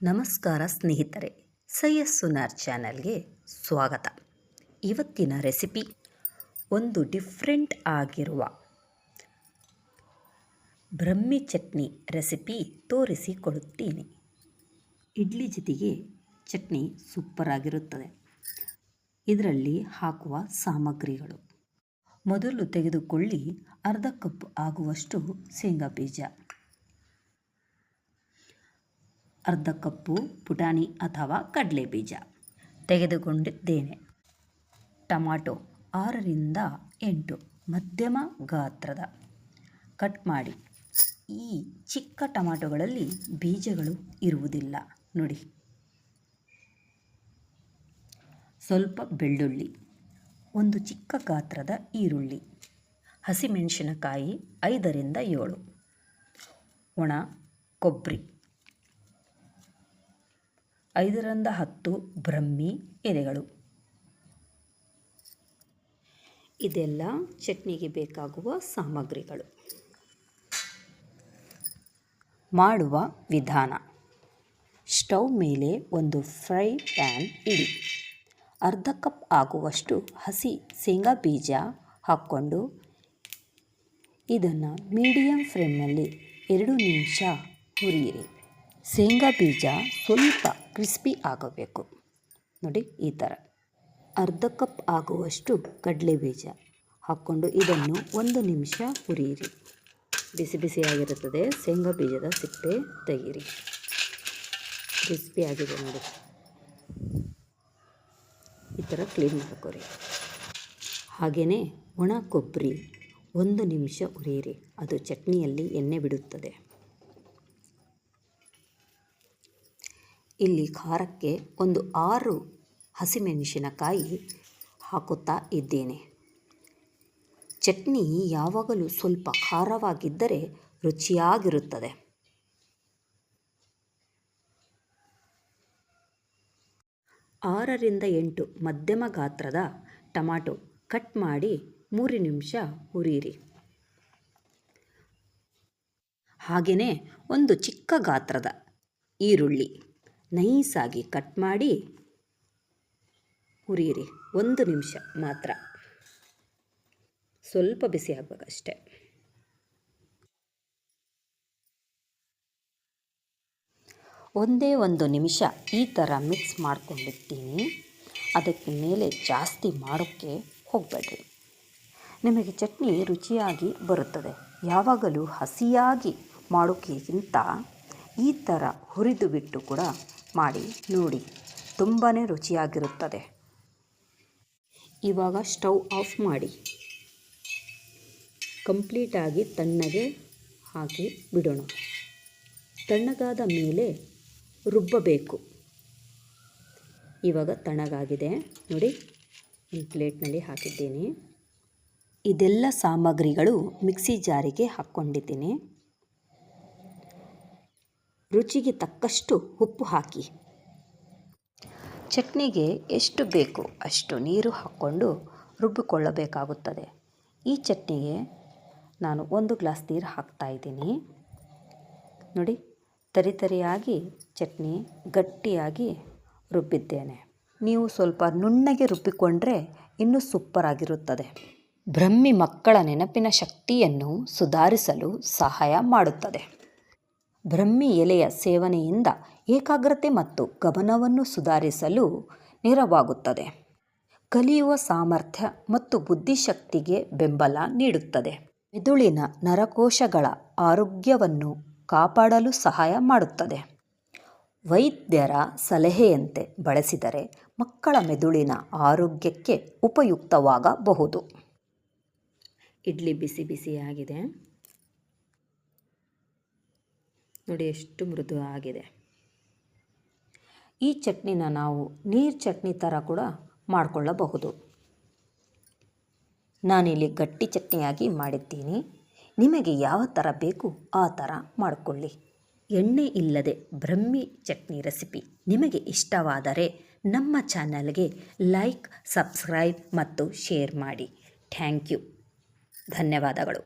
ನಮಸ್ಕಾರ ಸ್ನೇಹಿತರೆ, ಸೈಯದ್ ಸುನಾರ್ ಚಾನಲ್ಗೆ ಸ್ವಾಗತ. ಇವತ್ತಿನ ರೆಸಿಪಿ ಒಂದು ಡಿಫ್ರೆಂಟ್ ಆಗಿರುವ ಬ್ರಹ್ಮಿ ಚಟ್ನಿ ರೆಸಿಪಿ ತೋರಿಸಿಕೊಡುತ್ತೀನಿ. ಇಡ್ಲಿ ಜೊತೆಗೆ ಚಟ್ನಿ ಸೂಪರ್ ಆಗಿರುತ್ತದೆ. ಇದರಲ್ಲಿ ಹಾಕುವ ಸಾಮಗ್ರಿಗಳು: ಮೊದಲು ತೆಗೆದುಕೊಳ್ಳಿ ಅರ್ಧ ಕಪ್ ಆಗುವಷ್ಟು ಶೇಂಗಾ ಬೀಜ, ಅರ್ಧ ಕಪ್ಪು ಪುಟಾಣಿ ಅಥವಾ ಕಡಲೆ ಬೀಜ ತೆಗೆದುಕೊಂಡಿದ್ದೇನೆ. ಟೊಮಾಟೊ 6ರಿಂದ 8 ಮಧ್ಯಮ ಗಾತ್ರದ ಕಟ್ ಮಾಡಿ. ಈ ಚಿಕ್ಕ ಟೊಮಾಟೊಗಳಲ್ಲಿ ಬೀಜಗಳು ಇರುವುದಿಲ್ಲ ನೋಡಿ. ಸ್ವಲ್ಪ ಬೆಳ್ಳುಳ್ಳಿ, ಒಂದು ಚಿಕ್ಕ ಗಾತ್ರದ ಈರುಳ್ಳಿ, ಹಸಿಮೆಣಸಿನಕಾಯಿ 5ರಿಂದ 7, ಒಣ ಕೊಬ್ಬರಿ 5ರಿಂದ 10 ಬ್ರಹ್ಮಿ ಎಲೆಗಳು. ಇದೆಲ್ಲ ಚಟ್ನಿಗೆ ಬೇಕಾಗುವ ಸಾಮಗ್ರಿಗಳು. ಮಾಡುವ ವಿಧಾನ: ಸ್ಟವ್ ಮೇಲೆ ಒಂದು ಫ್ರೈ ಪ್ಯಾನ್ ಇಡಿ. ಅರ್ಧ ಕಪ್ ಆಗುವಷ್ಟು ಹಸಿ ಶೇಂಗಾ ಬೀಜ ಹಾಕ್ಕೊಂಡು ಇದನ್ನು ಮೀಡಿಯಂ ಫ್ಲೇಮ್ನಲ್ಲಿ 2 ನಿಮಿಷ ಹುರಿಯಿರಿ. ಶೇಂಗಾ ಬೀಜ ಸ್ವಲ್ಪ ಕ್ರಿಸ್ಪಿ ಆಗಬೇಕು ನೋಡಿ, ಈ ಥರ. ಅರ್ಧ ಕಪ್ ಆಗುವಷ್ಟು ಕಡಲೆ ಬೀಜ ಹಾಕ್ಕೊಂಡು ಇದನ್ನು 1 ನಿಮಿಷ ಹುರಿಯಿರಿ. ಬಿಸಿ ಬಿಸಿಯಾಗಿರುತ್ತದೆ. ಶೇಂಗಾ ಬೀಜದ ಸಿಪ್ಪೆ ತೆಗೀರಿ. ಕ್ರಿಸ್ಪಿ ಆಗಿದೆ ನೋಡಿ, ಈ ಥರ ಕ್ಲೀನ್ ಮಾಡ್ಕೊರಿ. ಹಾಗೆಯೇ ಒಣ ಕೊಬ್ಬರಿ 1 ನಿಮಿಷ ಹುರಿಯಿರಿ, ಅದು ಚಟ್ನಿಯಲ್ಲಿ ಎಣ್ಣೆ ಬಿಡುತ್ತದೆ. ಇಲ್ಲಿ ಖಾರಕ್ಕೆ ಒಂದು 6 ಹಸಿಮೆಣಸಿನಕಾಯಿ ಹಾಕುತ್ತಾ ಇದ್ದೇನೆ. ಚಟ್ನಿ ಯಾವಾಗಲೂ ಸ್ವಲ್ಪ ಖಾರವಾಗಿದ್ದರೆ ರುಚಿಯಾಗಿರುತ್ತದೆ. 6ರಿಂದ 8 ಮಧ್ಯಮ ಗಾತ್ರದ ಟೊಮಾಟೊ ಕಟ್ ಮಾಡಿ 3 ನಿಮಿಷ ಹುರಿಯಿರಿ. ಹಾಗೆಯೇ ಒಂದು ಚಿಕ್ಕ ಗಾತ್ರದ ಈರುಳ್ಳಿ ನೈಸಾಗಿ ಕಟ್ ಮಾಡಿ ಹುರಿಯಿರಿ. 1 ನಿಮಿಷ ಮಾತ್ರ, ಸ್ವಲ್ಪ ಬಿಸಿ ಆಗಬೇಕಷ್ಟೆ. ಒಂದೇ 1 ನಿಮಿಷ ಈ ಥರ ಮಿಕ್ಸ್ ಮಾಡ್ಕೊಂಡಿರ್ತೀನಿ. ಅದಕ್ಕೆ ಮೇಲೆ ಜಾಸ್ತಿ ಮಾಡೋಕ್ಕೆ ಹೋಗಬೇಡ್ರಿ, ನಿಮಗೆ ಚಟ್ನಿ ರುಚಿಯಾಗಿ ಬರುತ್ತದೆ. ಯಾವಾಗಲೂ ಹಸಿಯಾಗಿ ಮಾಡೋಕ್ಕಿಂತ ಈ ಥರ ಹುರಿದು ಬಿಟ್ಟು ಕೂಡ ಮಾಡಿ ನೋಡಿ, ತುಂಬಾ ರುಚಿಯಾಗಿರುತ್ತದೆ. ಇವಾಗ ಸ್ಟವ್ ಆಫ್ ಮಾಡಿ ಕಂಪ್ಲೀಟಾಗಿ ತಣ್ಣಗೆ ಹಾಕಿ ಬಿಡೋಣ. ತಣ್ಣಗಾದ ಮೇಲೆ ರುಬ್ಬಬೇಕು. ಇವಾಗ ತಣ್ಣಗಾಗಿದೆ ನೋಡಿ, ಒಂದು ಪ್ಲೇಟ್ನಲ್ಲಿ ಹಾಕಿದ್ದೀನಿ. ಇದೆಲ್ಲ ಸಾಮಗ್ರಿಗಳು ಮಿಕ್ಸಿ ಜಾರಿಗೆ ಹಾಕ್ಕೊಂಡಿದ್ದೀನಿ. ರುಚಿಗೆ ತಕ್ಕಷ್ಟು ಉಪ್ಪು ಹಾಕಿ. ಚಟ್ನಿಗೆ ಎಷ್ಟು ಬೇಕು ಅಷ್ಟು ನೀರು ಹಾಕ್ಕೊಂಡು ರುಬ್ಬಿಕೊಳ್ಳಬೇಕಾಗುತ್ತದೆ. ಈ ಚಟ್ನಿಗೆ ನಾನು 1 ಗ್ಲಾಸ್ ನೀರು ಹಾಕ್ತಾಯಿದ್ದೀನಿ ನೋಡಿ. ತರಿತರಿಯಾಗಿ ಚಟ್ನಿ ಗಟ್ಟಿಯಾಗಿ ರುಬ್ಬಿದ್ದೇನೆ. ನೀವು ಸ್ವಲ್ಪ ನುಣ್ಣಗೆ ರುಬ್ಬಿಕೊಂಡ್ರೆ ಇನ್ನೂ ಸೂಪರಾಗಿರುತ್ತದೆ. ಬ್ರಹ್ಮಿ ಮಕ್ಕಳ ನೆನಪಿನ ಶಕ್ತಿಯನ್ನು ಸುಧಾರಿಸಲು ಸಹಾಯ ಮಾಡುತ್ತದೆ. ಬ್ರಹ್ಮಿ ಎಲೆಯ ಸೇವನೆಯಿಂದ ಏಕಾಗ್ರತೆ ಮತ್ತು ಗಮನವನ್ನು ಸುಧಾರಿಸಲು ನೆರವಾಗುತ್ತದೆ. ಕಲಿಯುವ ಸಾಮರ್ಥ್ಯ ಮತ್ತು ಬುದ್ಧಿಶಕ್ತಿಗೆ ಬೆಂಬಲ ನೀಡುತ್ತದೆ. ಮೆದುಳಿನ ನರಕೋಶಗಳ ಆರೋಗ್ಯವನ್ನು ಕಾಪಾಡಲು ಸಹಾಯ ಮಾಡುತ್ತದೆ. ವೈದ್ಯರ ಸಲಹೆಯಂತೆ ಬಳಸಿದರೆ ಮಕ್ಕಳ ಮೆದುಳಿನ ಆರೋಗ್ಯಕ್ಕೆ ಉಪಯುಕ್ತವಾಗಬಹುದು. ಇಡ್ಲಿ ಬಿಸಿ ಬಿಸಿಯಾಗಿದೆ ನೋಡಿ, ಎಷ್ಟು ಮೃದು ಆಗಿದೆ. ಈ ಚಟ್ನಿನ ನಾವು ನೀರು ಚಟ್ನಿ ಥರ ಕೂಡ ಮಾಡಿಕೊಳ್ಳಬಹುದು. ನಾನಿಲ್ಲಿ ಗಟ್ಟಿ ಚಟ್ನಿಯಾಗಿ ಮಾಡಿದ್ದೀನಿ. ನಿಮಗೆ ಯಾವ ಥರ ಬೇಕು ಆ ಥರ ಮಾಡಿಕೊಳ್ಳಿ. ಎಣ್ಣೆ ಇಲ್ಲದೆ ಬ್ರಹ್ಮಿ ಚಟ್ನಿ ರೆಸಿಪಿ ನಿಮಗೆ ಇಷ್ಟವಾದರೆ ನಮ್ಮ ಚಾನಲ್ಗೆ ಲೈಕ್, ಸಬ್ಸ್ಕ್ರೈಬ್ ಮತ್ತು ಶೇರ್ ಮಾಡಿ. ಥ್ಯಾಂಕ್ ಯು, ಧನ್ಯವಾದಗಳು.